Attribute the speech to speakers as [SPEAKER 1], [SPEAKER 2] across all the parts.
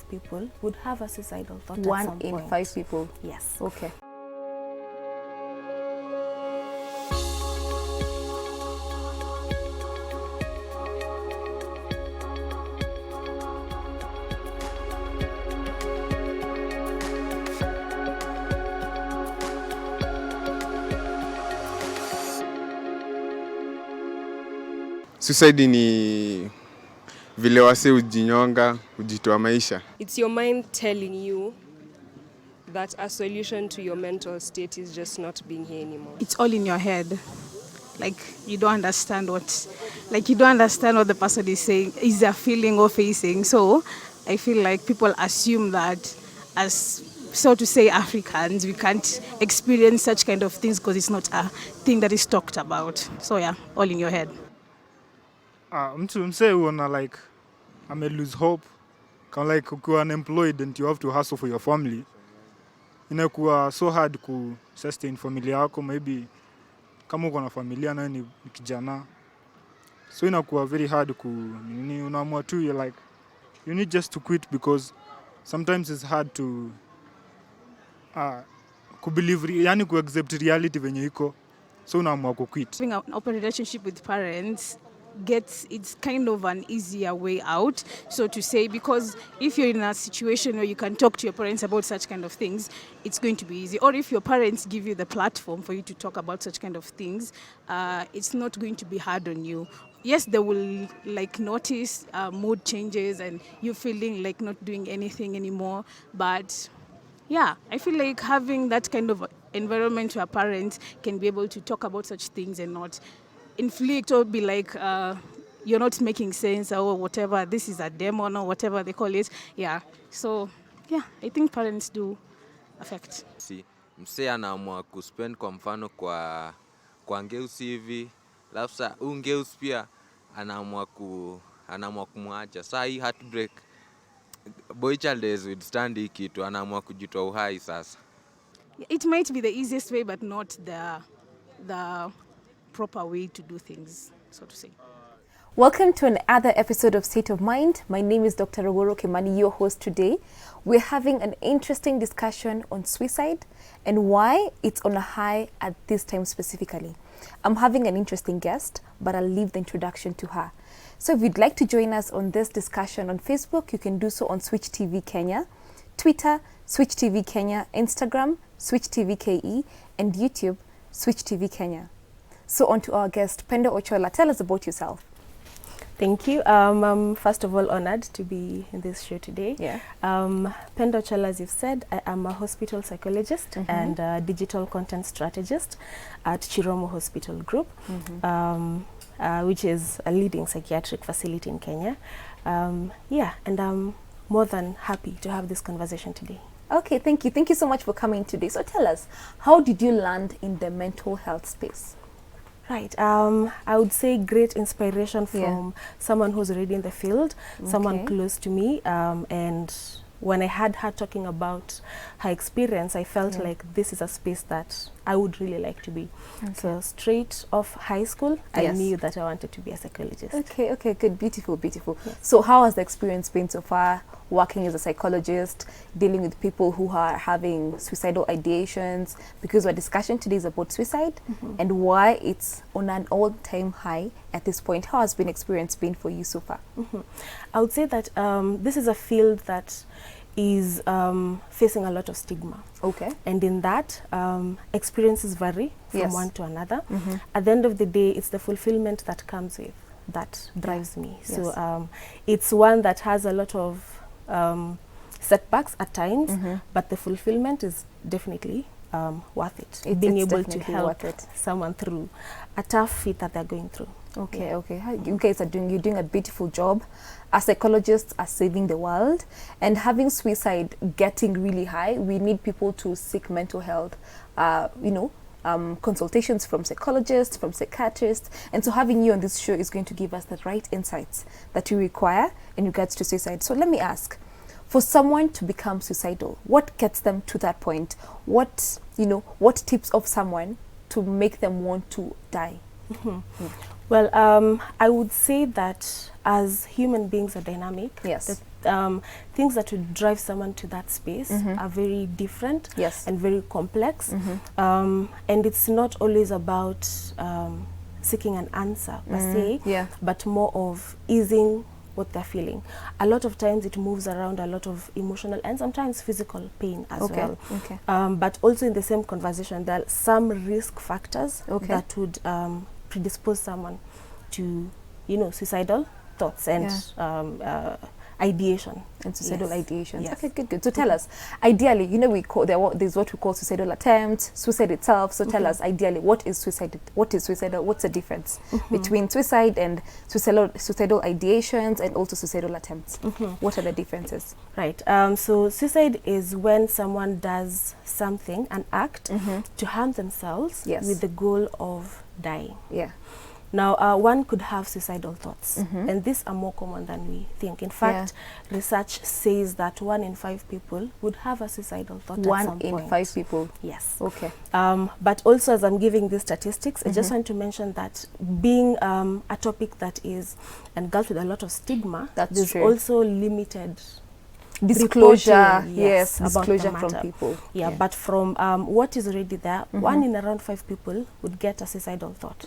[SPEAKER 1] 5 people would have a suicidal thought at some
[SPEAKER 2] One
[SPEAKER 1] point.
[SPEAKER 2] in 5 people?
[SPEAKER 1] Yes.
[SPEAKER 2] Okay.
[SPEAKER 3] Suicide ni vile wase ujinyonga, ujitoa maisha.
[SPEAKER 4] It's your mind telling you that a solution to your mental state is just not being here anymore.
[SPEAKER 5] It's all in your head. Like you don't understand what the person is saying, is a feeling or facing. So I feel like people assume that as, so to say, Africans, we can't experience such kind of things because it's not a thing that is talked about. So yeah, all in your head.
[SPEAKER 6] Mtu msee uona like ame lose hope, kama like ukiwa unemployed and you have to hustle for your family, inakuwa so hard ku sustain familia yako. Maybe kama uko na familia na ni kijana, so inakuwa very hard ku nini, unaamua tu you like you need just to quit, because sometimes it's hard to ku believe, yani ku accept reality venye iko, so unaamua ku quit.
[SPEAKER 5] Having an open relationship with parents it's kind of an easier way out, so to say, because if you're in a situation where you can talk to your parents about such kind of things, it's going to be easy. Or if your parents give you the platform for you to talk about such kind of things, it's not going to be hard on you. Yes, they will like notice mood changes and you feeling like not doing anything anymore, but yeah, I feel like having that kind of environment where parents can be able to talk about such things and not inflict or be like, you're not making sense or whatever, this is a demon or whatever they call it. Yeah. So, yeah, I think parents do affect.
[SPEAKER 7] Msee anaamua kuspend kwa mfano kwa ngeusi hivi, alafu saa ngeusi pia anaamua kumwacha. Saa hii heartbreak, boy child is withstand hii kitu, anaamua kujitoa uhai sasa.
[SPEAKER 5] It might be the easiest way, but not the proper way to do things, so to say.
[SPEAKER 2] Welcome to another episode of State of Mind. My name is Dr. Rogoro Kimani, your host today. We're having an interesting discussion on suicide and why it's on a high at this time specifically. I'm having an interesting guest, but I'll leave the introduction to her. So if you'd like to join us on this discussion on Facebook, you can do so on Switch TV Kenya, Twitter, Switch TV Kenya, Instagram, Switch TV KE, and YouTube, Switch TV Kenya. So on to our guest, Pendo Ochola. Tell us about yourself.
[SPEAKER 1] Thank you. I'm first of all honored to be in this show today.
[SPEAKER 2] Yeah.
[SPEAKER 1] Pendo Ochola, as you've said, I am a hospital psychologist and a digital content strategist at Chiromo Hospital Group, which is a leading psychiatric facility in Kenya. Yeah, and I'm more than happy to have this conversation today.
[SPEAKER 2] Okay, thank you. Thank you so much for coming today. So tell us, how did you land in the mental health space?
[SPEAKER 1] Right. I would say great inspiration from someone who's already in the field, someone close to me. And when I had her talking about her experience, I felt like this is a space that I would really like to be. So straight off high school, I knew that I wanted to be a psychologist.
[SPEAKER 2] Okay, good. Beautiful. Yes. So how has the experience been so far, working as a psychologist, dealing with people who are having suicidal ideations? Because our discussion today is about suicide and why it's on an all-time high at this point. How has been experience been for you so far?
[SPEAKER 1] I would say that this is a field that is facing a lot of stigma.
[SPEAKER 2] Okay.
[SPEAKER 1] And in that, experiences vary from one to another. At the end of the day, it's the fulfillment that comes with that drives me. So it's one that has a lot of setbacks at times, but the fulfillment is definitely worth it. Being able to help someone through a tough fit that they're going through.
[SPEAKER 2] Okay. You guys are doing a beautiful job. As psychologists are saving the world, and having suicide getting really high, we need people to seek mental health, consultations from psychologists, from psychiatrists. And so having you on this show is going to give us the right insights that we require in regards to suicide. So let me ask, for someone to become suicidal, what gets them to that point? What tips of someone to make them want to die?
[SPEAKER 1] Well, I would say that as human beings are dynamic, the things that would drive someone to that space are very different
[SPEAKER 2] Yes.
[SPEAKER 1] and very complex. And it's not always about seeking an answer per se,
[SPEAKER 2] Yeah.
[SPEAKER 1] but more of easing what they're feeling. A lot of times it moves around a lot of emotional and sometimes physical pain as
[SPEAKER 2] Okay.
[SPEAKER 1] well.
[SPEAKER 2] Okay.
[SPEAKER 1] But also in the same conversation, there are some risk factors
[SPEAKER 2] Okay.
[SPEAKER 1] that would predispose someone to, you know, suicidal thoughts and ideation.
[SPEAKER 2] And suicidal
[SPEAKER 1] Yes.
[SPEAKER 2] ideations.
[SPEAKER 1] Yes.
[SPEAKER 2] Okay, good. So tell us, ideally, you know, there's what we call suicidal attempts, suicide itself. So tell us, ideally, what is suicide? What is suicidal? What's the difference between suicide and suicidal ideations and also suicidal attempts? What are the differences?
[SPEAKER 1] Right. So suicide is when someone does something, an act, to harm themselves
[SPEAKER 2] Yes.
[SPEAKER 1] with the goal of dying.
[SPEAKER 2] Yeah.
[SPEAKER 1] Now, one could have suicidal thoughts, and these are more common than we think. In fact, research says that 1 in 5 people would have a suicidal thought at some
[SPEAKER 2] 1 in
[SPEAKER 1] point.
[SPEAKER 2] 5 people.
[SPEAKER 1] Yes.
[SPEAKER 2] Okay.
[SPEAKER 1] But also, as I'm giving these statistics, I just want to mention that being a topic that is engulfed with a lot of stigma,
[SPEAKER 2] That's
[SPEAKER 1] there's
[SPEAKER 2] true.
[SPEAKER 1] also limited
[SPEAKER 2] Disclosure,
[SPEAKER 1] reporting,
[SPEAKER 2] yes,
[SPEAKER 1] about the
[SPEAKER 2] disclosure from
[SPEAKER 1] matter.
[SPEAKER 2] people.
[SPEAKER 1] Yeah, but from what is already there, 1 in around 5 people would get a suicidal thought.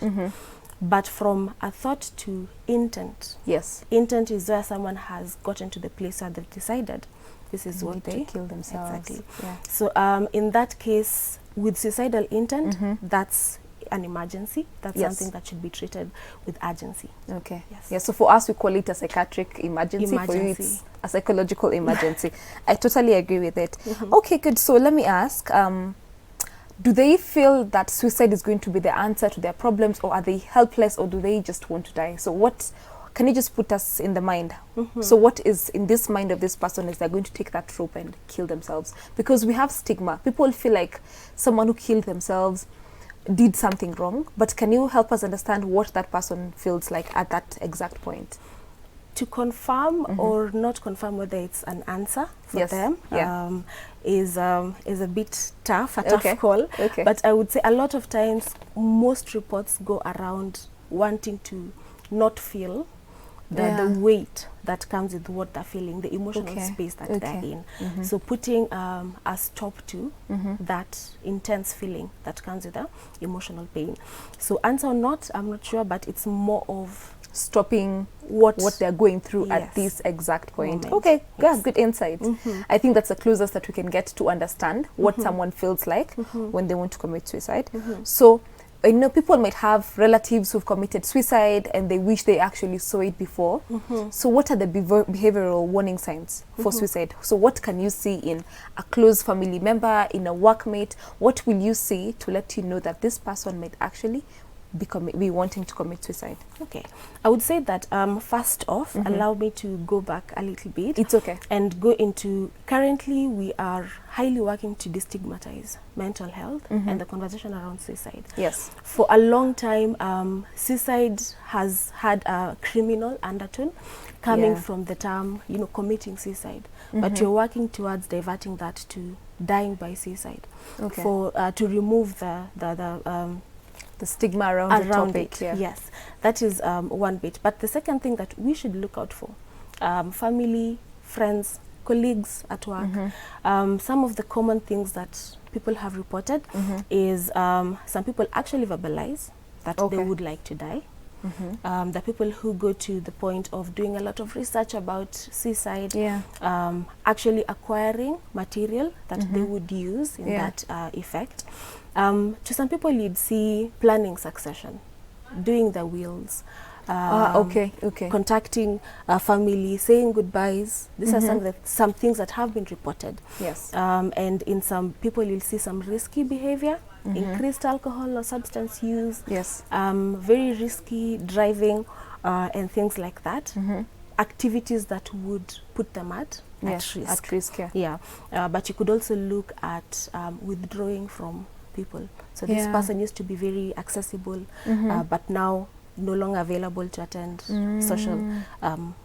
[SPEAKER 1] But from a thought to intent,
[SPEAKER 2] Yes.
[SPEAKER 1] intent is where someone has gotten to the place where they've decided this is what
[SPEAKER 2] Need
[SPEAKER 1] they
[SPEAKER 2] to kill themselves.
[SPEAKER 1] Exactly.
[SPEAKER 2] Yeah.
[SPEAKER 1] So in that case, with suicidal intent, that's an emergency. That's
[SPEAKER 2] Yes.
[SPEAKER 1] something that should be treated with urgency.
[SPEAKER 2] Okay.
[SPEAKER 1] Yes.
[SPEAKER 2] Yeah. So for us, we call it a psychiatric emergency. For you,
[SPEAKER 1] Emergency.
[SPEAKER 2] it's a psychological emergency. I totally agree with it. Okay, good. So let me ask, do they feel that suicide is going to be the answer to their problems, or are they helpless, or do they just want to die? So what, can you just put us in the mind? So what is in this mind of this person is they're going to take that rope and kill themselves? Because we have stigma. People feel like someone who killed themselves did something wrong, but can you help us understand what that person feels like at that exact point?
[SPEAKER 1] To confirm or not confirm whether it's an answer for
[SPEAKER 2] Yes.
[SPEAKER 1] them
[SPEAKER 2] Yeah.
[SPEAKER 1] is a bit tough, a
[SPEAKER 2] Okay.
[SPEAKER 1] tough call.
[SPEAKER 2] Okay.
[SPEAKER 1] But I would say a lot of times, most reports go around wanting to not feel the weight that comes with what they're feeling, the emotional
[SPEAKER 2] Okay.
[SPEAKER 1] space that
[SPEAKER 2] Okay.
[SPEAKER 1] they're in. So putting a stop to that intense feeling that comes with the emotional pain. So answer or not, I'm not sure, but it's more of
[SPEAKER 2] Stopping
[SPEAKER 1] what
[SPEAKER 2] they're going through at
[SPEAKER 1] Yes.
[SPEAKER 2] this exact point.
[SPEAKER 1] Moment.
[SPEAKER 2] Okay, yeah,
[SPEAKER 1] Yes.
[SPEAKER 2] good insight. I think that's the closest that we can get to understand what someone feels like when they want to commit suicide. So, you know, people might have relatives who've committed suicide and they wish they actually saw it before. So what are the behavioral warning signs for suicide? So what can you see in a close family member, in a workmate? What will you see to let you know that this person might actually be wanting to commit suicide?
[SPEAKER 1] Okay, I would say that first off, allow me to go back a little bit.
[SPEAKER 2] It's okay.
[SPEAKER 1] And go into, currently we are highly working to destigmatize mental health and the conversation around suicide.
[SPEAKER 2] Yes.
[SPEAKER 1] For a long time, suicide has had a criminal undertone coming
[SPEAKER 2] Yeah.
[SPEAKER 1] from the term, you know, committing suicide. But you're working towards diverting that to dying by suicide.
[SPEAKER 2] Okay.
[SPEAKER 1] For to remove
[SPEAKER 2] The stigma around the topic.
[SPEAKER 1] it.
[SPEAKER 2] Yeah.
[SPEAKER 1] Yes, that is one bit. But the second thing that we should look out for, family, friends, colleagues at work, some of the common things that people have reported is some people actually verbalize that
[SPEAKER 2] Okay.
[SPEAKER 1] they would like to die. The people who go to the point of doing a lot of research about suicide,
[SPEAKER 2] Yeah.
[SPEAKER 1] actually acquiring material that they would use in
[SPEAKER 2] Yeah.
[SPEAKER 1] that effect. To some people, you'd see planning succession, doing the wills,
[SPEAKER 2] Okay.
[SPEAKER 1] contacting family, saying goodbyes. These are some things that have been reported.
[SPEAKER 2] Yes.
[SPEAKER 1] And in some people, you'll see some risky behavior, increased alcohol or substance use,
[SPEAKER 2] Yes.
[SPEAKER 1] very risky driving, and things like that. Activities that would put them at
[SPEAKER 2] Yes.
[SPEAKER 1] risk.
[SPEAKER 2] At risk. Yeah.
[SPEAKER 1] Yeah, but you could also look at withdrawing from people. So this
[SPEAKER 2] Yeah.
[SPEAKER 1] person used to be very accessible, but now no longer available to attend social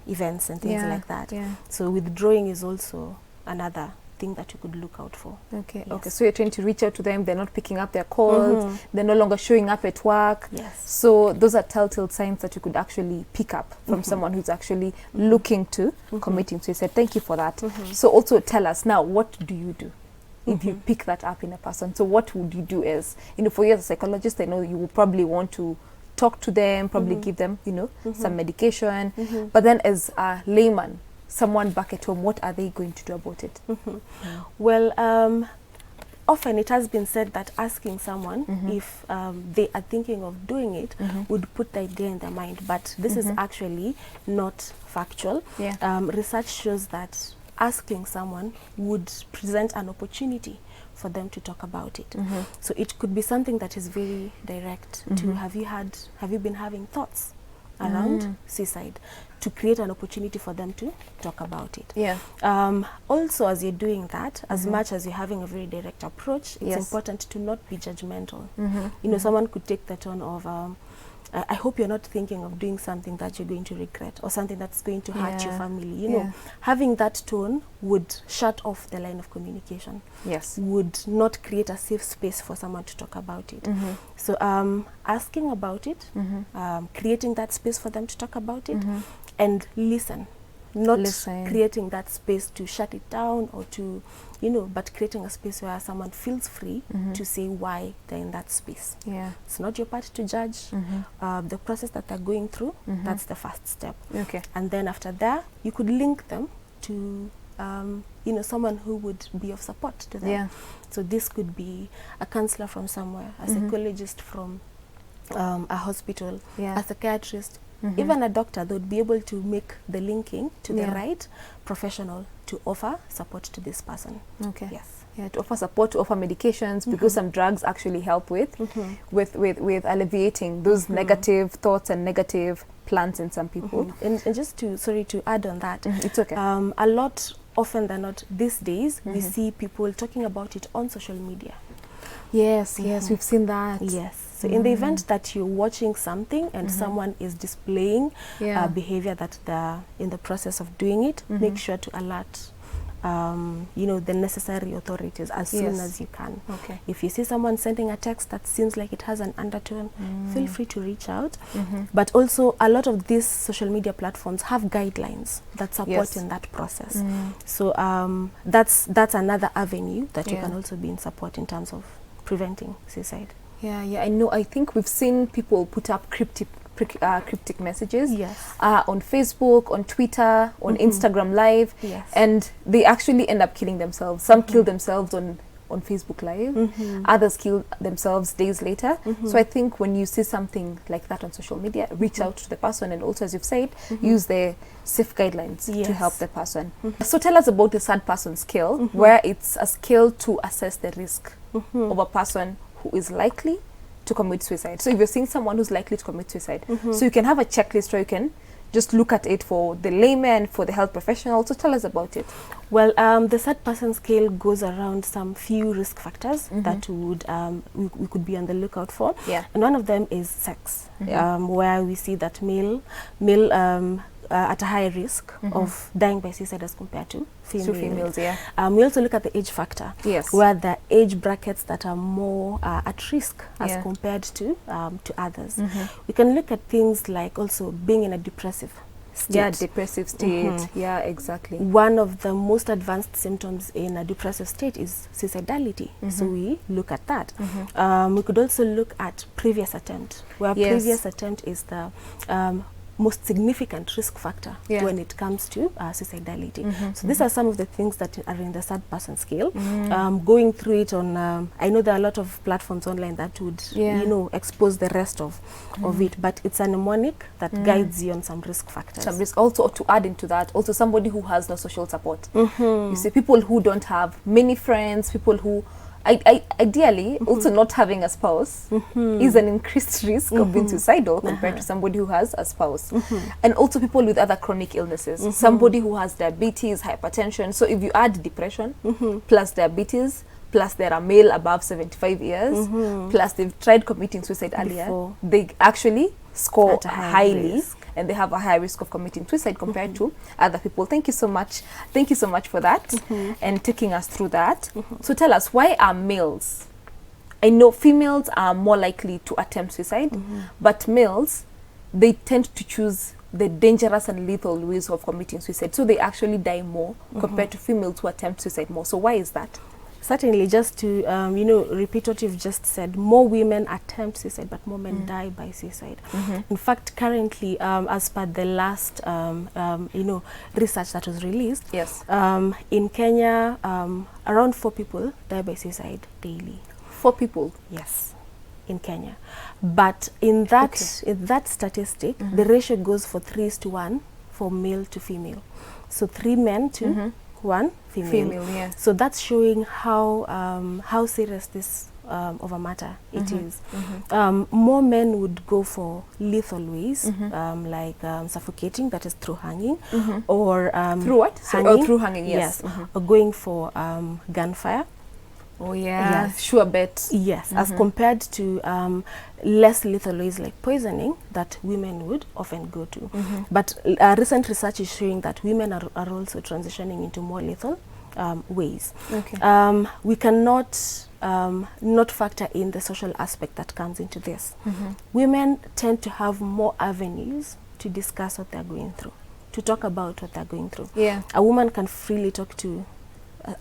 [SPEAKER 1] events and things
[SPEAKER 2] Yeah,
[SPEAKER 1] like that.
[SPEAKER 2] yeah.
[SPEAKER 1] So withdrawing is also another thing that you could look out for.
[SPEAKER 2] Okay,
[SPEAKER 1] Yes.
[SPEAKER 2] okay. So you're trying to reach out to them, they're not picking up their calls, they're no longer showing up at work.
[SPEAKER 1] Yes.
[SPEAKER 2] So those are telltale signs that you could actually pick up from someone who's actually looking to committing suicide. Thank you for that. So also tell us now, what do you do if you pick that up in a person? So what would you do is, for you as a psychologist, I know you will probably want to talk to them, probably give them, some medication. But then as a layman, someone back at home, what are they going to do about it?
[SPEAKER 1] Well, often it has been said that asking someone if they are thinking of doing it would put the idea in their mind, but this is actually not factual.
[SPEAKER 2] Yeah.
[SPEAKER 1] Research shows that asking someone would present an opportunity for them to talk about it. So it could be something that is very direct to have you been having thoughts around suicide, to create an opportunity for them to talk about it.
[SPEAKER 2] Yeah.
[SPEAKER 1] Also, as you're doing that, as much as you're having a very direct approach, it's important to not be judgmental. Someone could take the tone of, I hope you're not thinking of doing something that you're going to regret, or something that's going to hurt your family. Having that tone would shut off the line of communication.
[SPEAKER 2] Yes.
[SPEAKER 1] Would not create a safe space for someone to talk about it. So asking about it, creating that space for them to talk about it, and listen. Not creating that space to shut it down or to, but creating a space where someone feels free to say why they're in that space.
[SPEAKER 2] Yeah.
[SPEAKER 1] It's not your part to judge the process that they're going through. That's the first step.
[SPEAKER 2] Okay.
[SPEAKER 1] And then after that, you could link them to, someone who would be of support to them.
[SPEAKER 2] Yeah.
[SPEAKER 1] So this could be a counselor from somewhere, a psychologist from a hospital, a psychiatrist, even a doctor. They would be able to make the linking to the right professional to offer support to this person.
[SPEAKER 2] Okay.
[SPEAKER 1] Yes.
[SPEAKER 2] Yeah, to offer support, to offer medications, because some drugs actually help with alleviating those negative thoughts and negative plans in some people.
[SPEAKER 1] And just to add on that,
[SPEAKER 2] it's okay.
[SPEAKER 1] A lot, often than not, these days, we see people talking about it on social media.
[SPEAKER 2] Yes, yes, we've seen that.
[SPEAKER 1] Yes. So in the event that you're watching something and someone is displaying behavior that they're in the process of doing it, make sure to alert the necessary authorities as soon as you can.
[SPEAKER 2] Okay.
[SPEAKER 1] If you see someone sending a text that seems like it has an undertone, feel free to reach out. But also, a lot of these social media platforms have guidelines that support in that process. So that's another avenue that you can also be in support in terms of preventing suicide.
[SPEAKER 2] Yeah, I know. I think we've seen people put up cryptic messages on Facebook, on Twitter, on Instagram Live, and they actually end up killing themselves. Some kill themselves on Facebook Live, others kill themselves days later. So I think when you see something like that on social media, reach out to the person, and also, as you've said, use the safe guidelines to help the person. So tell us about the third person scale, where it's a scale to assess the risk of a person who is likely to commit suicide. So if you're seeing someone who's likely to commit suicide, so you can have a checklist where you can just look at it for the layman, for the health professional. So tell us about it.
[SPEAKER 1] Well, the third person scale goes around some few risk factors that would we could be on the lookout for.
[SPEAKER 2] Yeah.
[SPEAKER 1] And one of them is sex, where we see that male at a higher risk of dying by suicide as compared to females. We also look at the age factor, where the age brackets that are more at risk as compared to others. We can look at things like also being in a depressive state.
[SPEAKER 2] Yeah, depressive state. Yeah, exactly.
[SPEAKER 1] One of the most advanced symptoms in a depressive state is suicidality. So we look at that. We could also look at previous attempt, where previous attempt is the most significant risk factor when it comes to suicidality. So these are some of the things that are in the third person scale. Going through it on, I know there are a lot of platforms online that would, expose the rest of it, but it's a mnemonic that guides you on some risk factors.
[SPEAKER 2] Some risk. Also, to add into that, also somebody who has no social support. You see, people who don't have many friends, people who ideally, also not having a spouse is an increased risk of being suicidal compared to somebody who has a spouse. And also people with other chronic illnesses, somebody who has diabetes, hypertension. So if you add depression plus diabetes, plus they're a male above 75 years, plus they've tried committing suicide earlier, they actually score
[SPEAKER 1] At a higher
[SPEAKER 2] highly
[SPEAKER 1] risk.
[SPEAKER 2] and they have a higher risk of committing suicide compared to other people. Thank you so much. Thank you so much for that and taking us through that. So tell us, why are males, I know females are more likely to attempt suicide, but males, they tend to choose the dangerous and lethal ways of committing suicide. So they actually die more compared to females who attempt suicide more. So why is that?
[SPEAKER 1] Certainly, just to you know, repeat what you've just said, more women attempt suicide, but more men die by suicide. In fact, currently, as per the last you know, research that was released,
[SPEAKER 2] Yes.
[SPEAKER 1] in Kenya, around 4 people die by suicide daily.
[SPEAKER 2] 4 people.
[SPEAKER 1] Yes, in Kenya. But in that statistic, the ratio goes for 3:1 for male to female. So 3 men to 1 female.
[SPEAKER 2] Yeah.
[SPEAKER 1] So that's showing how serious this of a matter it is. More men would go for lethal ways, like suffocating, that is through hanging, or
[SPEAKER 2] Through what?
[SPEAKER 1] hanging,
[SPEAKER 2] Oh, through hanging, yes.
[SPEAKER 1] or going for gunfire.
[SPEAKER 2] Oh, yeah.
[SPEAKER 1] Yes.
[SPEAKER 2] Sure bet.
[SPEAKER 1] Yes, as compared to less lethal ways like poisoning that women would often go to. But recent research is showing that women are also transitioning into more lethal ways.
[SPEAKER 2] Okay.
[SPEAKER 1] We cannot not factor in the social aspect that comes into this. Women tend to have more avenues to discuss what they're going through, to talk about what they're going through.
[SPEAKER 2] Yeah.
[SPEAKER 1] A woman can freely talk to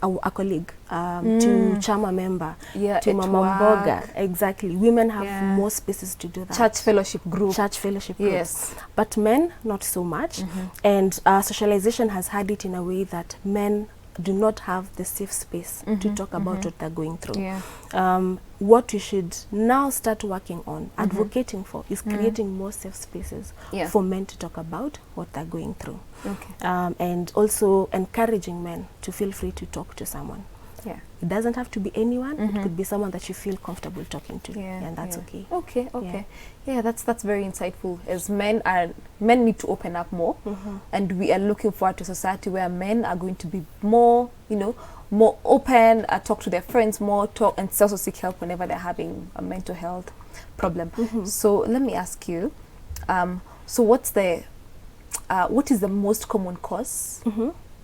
[SPEAKER 1] a colleague, to chama member,
[SPEAKER 2] Yeah,
[SPEAKER 1] to
[SPEAKER 2] at
[SPEAKER 1] mama
[SPEAKER 2] work.
[SPEAKER 1] mboga. Exactly. Women have
[SPEAKER 2] Yeah.
[SPEAKER 1] more spaces to do that.
[SPEAKER 2] Church fellowship group.
[SPEAKER 1] Church fellowship groups.
[SPEAKER 2] Yes.
[SPEAKER 1] But men, not so much. And socialization has had it in a way that men do not have the safe space to talk about what they're going through.
[SPEAKER 2] Yeah.
[SPEAKER 1] What we should now start working on, advocating for, is creating more safe spaces
[SPEAKER 2] Yeah.
[SPEAKER 1] for men to talk about what they're going through.
[SPEAKER 2] Okay.
[SPEAKER 1] And also encouraging men to feel free to talk to someone.
[SPEAKER 2] Yeah.
[SPEAKER 1] It doesn't have to be anyone. It could be someone that you feel comfortable talking to,
[SPEAKER 2] Yeah,
[SPEAKER 1] and that's
[SPEAKER 2] yeah.
[SPEAKER 1] okay.
[SPEAKER 2] Okay, okay. Yeah, that's very insightful. As men need to open up more, and we are looking forward to a society where men are going to be more, you know, more open, talk to their friends more, talk and also seek help whenever they're having a mental health problem. So let me ask you, so what is the most common cause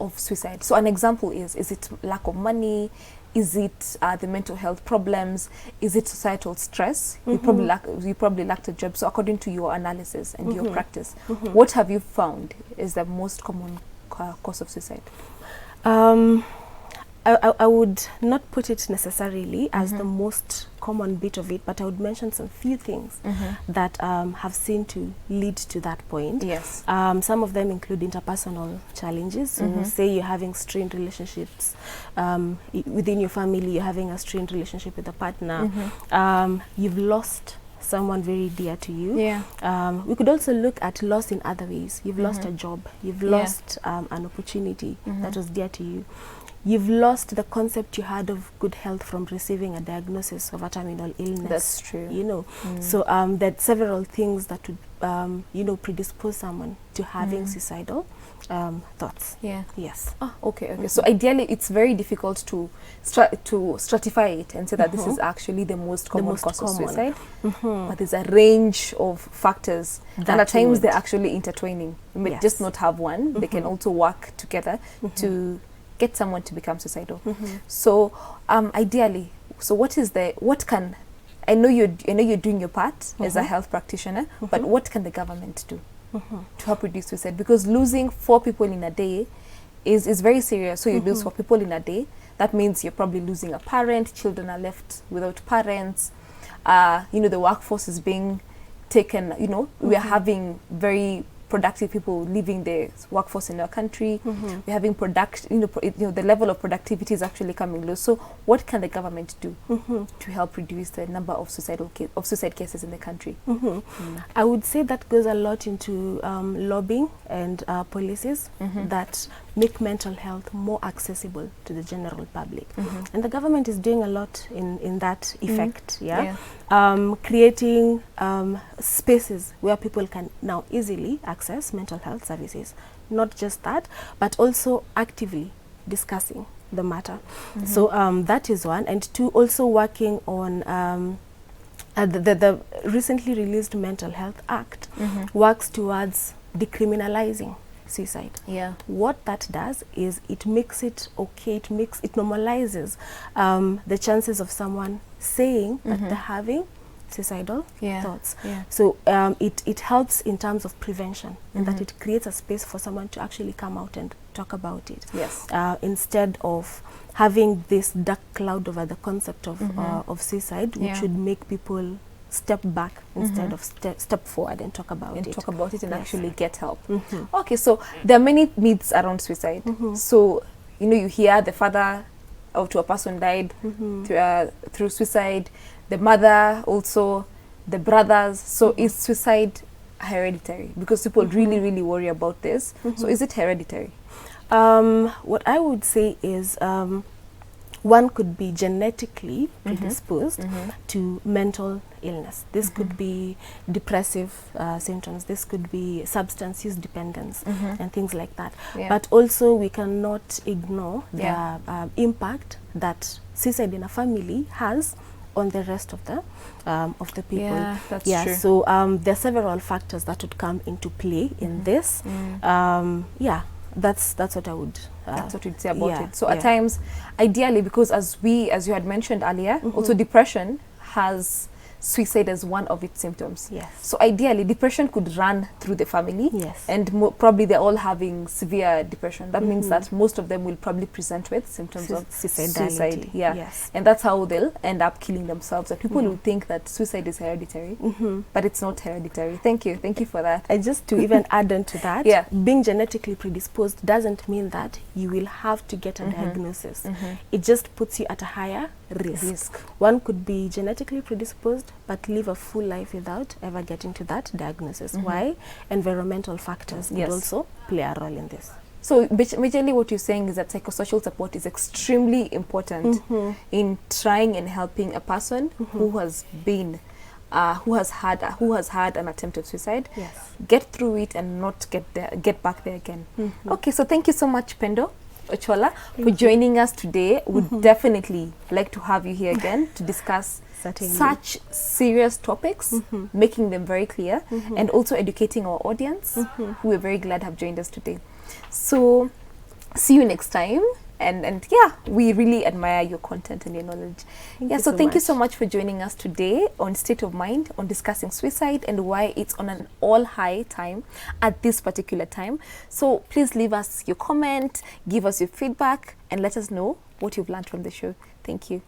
[SPEAKER 2] of suicide? So an example is it lack of money? Is it the mental health problems? Is it societal stress? You probably lacked a job. So according to your analysis and your practice, what have you found is the most common cause of suicide?
[SPEAKER 1] I would not put it necessarily as the most common bit of it, but I would mention some few things that have seen to lead to that point.
[SPEAKER 2] Yes.
[SPEAKER 1] Some of them include interpersonal challenges. So say you're having strained relationships within your family, you're having a strained relationship with a partner, you've lost someone very dear to you.
[SPEAKER 2] Yeah.
[SPEAKER 1] We could also look at loss in other ways. You've lost a job, you've lost an opportunity that was dear to you. You've lost the concept you had of good health from receiving a diagnosis of a terminal illness.
[SPEAKER 2] That's true.
[SPEAKER 1] You know, so there are several things that would, you know, predispose someone to having suicidal thoughts.
[SPEAKER 2] Yeah.
[SPEAKER 1] Yes.
[SPEAKER 2] Ah, okay, okay. So ideally, it's very difficult to stratify it and say that this is actually the most common cause of suicide. But there's a range of factors, and
[SPEAKER 1] That
[SPEAKER 2] at times
[SPEAKER 1] would.
[SPEAKER 2] they're actually intertwining. You may just not have one. They can also work together to get someone to become suicidal. So ideally, so I know you're doing your part as a health practitioner, but what can the government do to help reduce suicide? Because losing 4 people in a day is very serious. So you lose 4 people in a day. That means you're probably losing a parent. Children are left without parents. You know, the workforce is being taken. You know, we are having very productive people leaving the workforce in our country. We're having the level of productivity is actually coming low. So what can the government do to help reduce the number of suicide cases in the country?
[SPEAKER 1] I would say that goes a lot into lobbying and policies that make mental health more accessible to the general public. And the government is doing a lot in that effect. Creating spaces where people can now easily access mental health services. Not just that, but also actively discussing the matter. So that is one. And 2, also working on the recently released Mental Health Act works towards decriminalizing suicide.
[SPEAKER 2] Yeah.
[SPEAKER 1] What that does is it makes it okay, it normalizes the chances of someone saying that they're having suicidal thoughts.
[SPEAKER 2] Yeah.
[SPEAKER 1] So it helps in terms of prevention, in that it creates a space for someone to actually come out and talk about it.
[SPEAKER 2] Yes.
[SPEAKER 1] Instead of having this dark cloud over the concept of suicide, which would make people step back instead of step forward and talk about it.
[SPEAKER 2] Talk about it and
[SPEAKER 1] Yes.
[SPEAKER 2] actually get help. Okay, so there are many myths around suicide. So, you know, you hear the father to a person died through suicide, the mother also, the brothers. So is suicide hereditary? Because people really, really worry about this. So is it hereditary?
[SPEAKER 1] What I would say is one could be genetically predisposed to mental illness. This could be depressive symptoms. This could be substance use dependence and things like that.
[SPEAKER 2] Yeah.
[SPEAKER 1] But also we cannot ignore the impact that suicide in a family has on the rest of the people.
[SPEAKER 2] Yeah, that's true.
[SPEAKER 1] So there are several factors that would come into play in this. That's what I would.
[SPEAKER 2] That's what you'd say about it. So at times, ideally, because as you had mentioned earlier, also depression has suicide as one of its symptoms.
[SPEAKER 1] Yes.
[SPEAKER 2] So ideally, depression could run through the family.
[SPEAKER 1] Yes.
[SPEAKER 2] And probably they're all having severe depression. That means that most of them will probably present with symptoms of suicide. Yeah.
[SPEAKER 1] Yes.
[SPEAKER 2] And that's how they'll end up killing themselves. And people will think that suicide is hereditary, but it's not hereditary. Thank you for that.
[SPEAKER 1] And just to even add on to that, being genetically predisposed doesn't mean that you will have to get a diagnosis. It just puts you at a higher risk. One could be genetically predisposed but live a full life without ever getting to that diagnosis. Why? Environmental factors could also play a role in this.
[SPEAKER 2] So majorly what you're saying is that psychosocial support is extremely important in trying and helping a person who has been who has had an attempt of suicide, get through it and not get back there again. Okay, so thank you so much, Pendo Ochola, for joining us today. Would definitely like to have you here again to discuss such serious topics, making them very clear, and also educating our audience, who we're very glad have joined us today. So see you next time. And yeah, we really admire your content and your knowledge. So thank you so much for joining us today on State of Mind, on discussing suicide and why it's on an all-high time at this particular time. So please leave us your comment, give us your feedback, and let us know what you've learned from the show. Thank you.